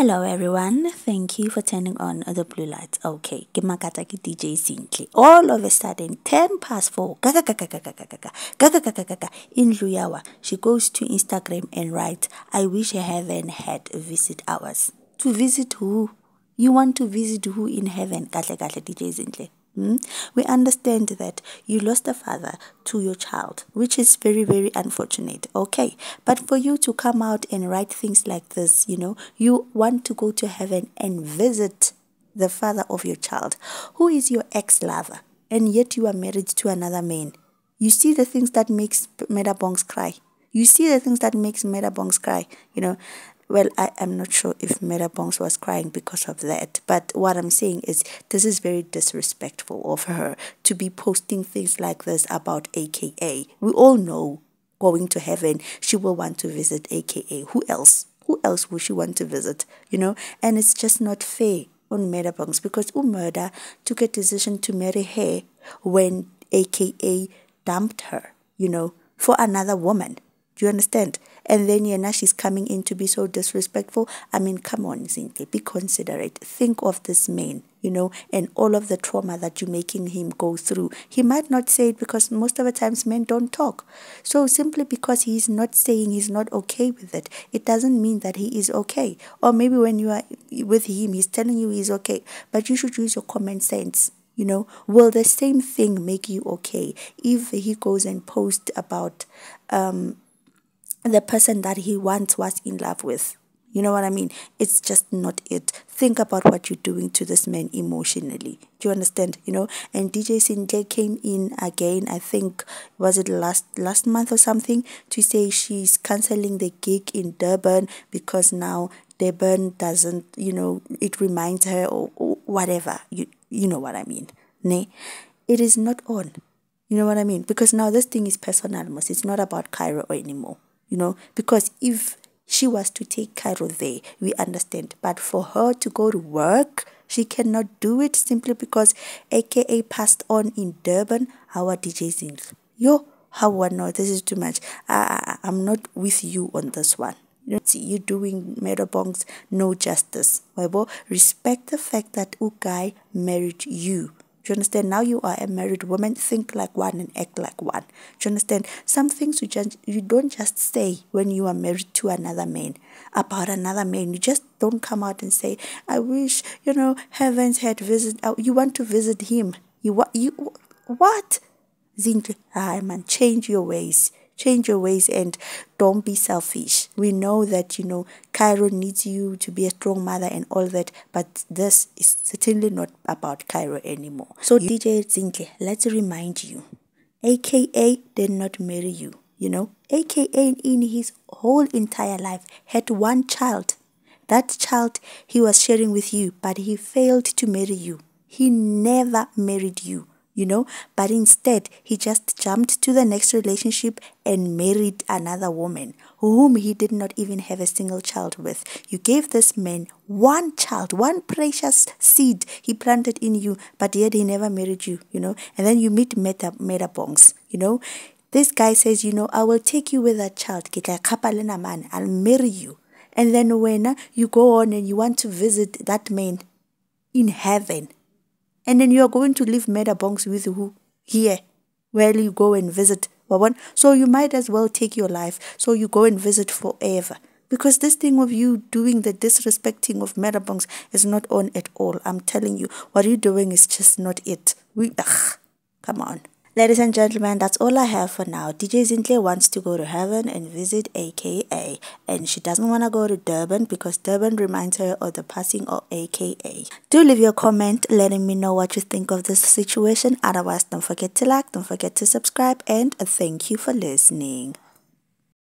Hello everyone, thank you for turning on the blue lights. Okay, ke makata ke DJ Zinhle. All of a sudden, 10 past 4, in Luyawa, she goes to Instagram and writes, I wish heaven had visit hours. To visit who? You want to visit who in heaven? DJ Zinhle. We understand that you lost a father to your child, which is very, very unfortunate. Okay. But for you to come out and write things like this, you want to go to heaven and visit the father of your child, who is your ex-lover, and yet you are married to another man. You see the things that makes Bongs cry. You see the things that makes Bongs cry, Well, I am not sure if Bongs was crying because of that. But what I'm saying is this is very disrespectful of her to be posting things like this about AKA. We all know going to heaven, she will want to visit AKA. Who else? Who else will she want to visit? And it's just not fair on Bongs because Murder took a decision to marry her when AKA dumped her, for another woman. Do you understand? And then now she's coming in to be so disrespectful. I mean, come on, Zinhle, be considerate. Think of this man, and all of the trauma that you're making him go through. He might not say it because most of the times men don't talk. So simply because he's not saying he's not okay with it, it doesn't mean that he is okay. Or maybe when you are with him, he's telling you he's okay. But you should use your common sense. Will the same thing make you okay if he goes and posts about the person that he once was in love with? You know what I mean? It's just not it. Think about what you're doing to this man emotionally. Do you understand? And DJ Zinhle came in again, I think, was it last month or something, to say she's cancelling the gig in Durban because now Durban doesn't, it reminds her or whatever. You know what I mean? Ne? It is not on. You know what I mean? Because now this thing is personal. It's not about Cairo anymore. Because if she was to take Cairo there, we understand. But for her to go to work, she cannot do it simply because AKA passed on in Durban. Our DJ Zinhle. No, this is too much. I'm not with you on this one. You're doing Bongs no justice. Respect the fact that Ugai married you. Do you understand? Now you are a married woman. Think like one and act like one. Do you understand? Some things you don't just say when you are married to another man about another man. You just don't come out and say, I wish, heavens had visited. You want to visit him. What? Zinhle, man, change your ways. Change your ways and don't be selfish. We know that, Cairo needs you to be a strong mother and all that, but this is certainly not about Cairo anymore. So DJ Zinhle, let's remind you, AKA did not marry you, AKA in his whole entire life had one child. That child he was sharing with you, but he failed to marry you. He never married you. But instead, he just jumped to the next relationship and married another woman whom he did not even have a single child with. You gave this man one child, one precious seed he planted in you, but yet he never married you, And then you meet Bongs, This guy says, I will take you with that child. I'll marry you. And then when you go on and you want to visit that man in heaven, and then you are going to leave Bongs with who? Here, where you go and visit. So you might as well take your life. So you go and visit forever. Because this thing of you doing the disrespecting of Bongs is not on at all. I'm telling you, what you're doing is just not it. Come on. Ladies and gentlemen, that's all I have for now. DJ Zinhle wants to go to heaven and visit AKA. And she doesn't want to go to Durban because Durban reminds her of the passing of AKA. Do leave your comment letting me know what you think of this situation. Otherwise, don't forget to like, don't forget to subscribe, and thank you for listening.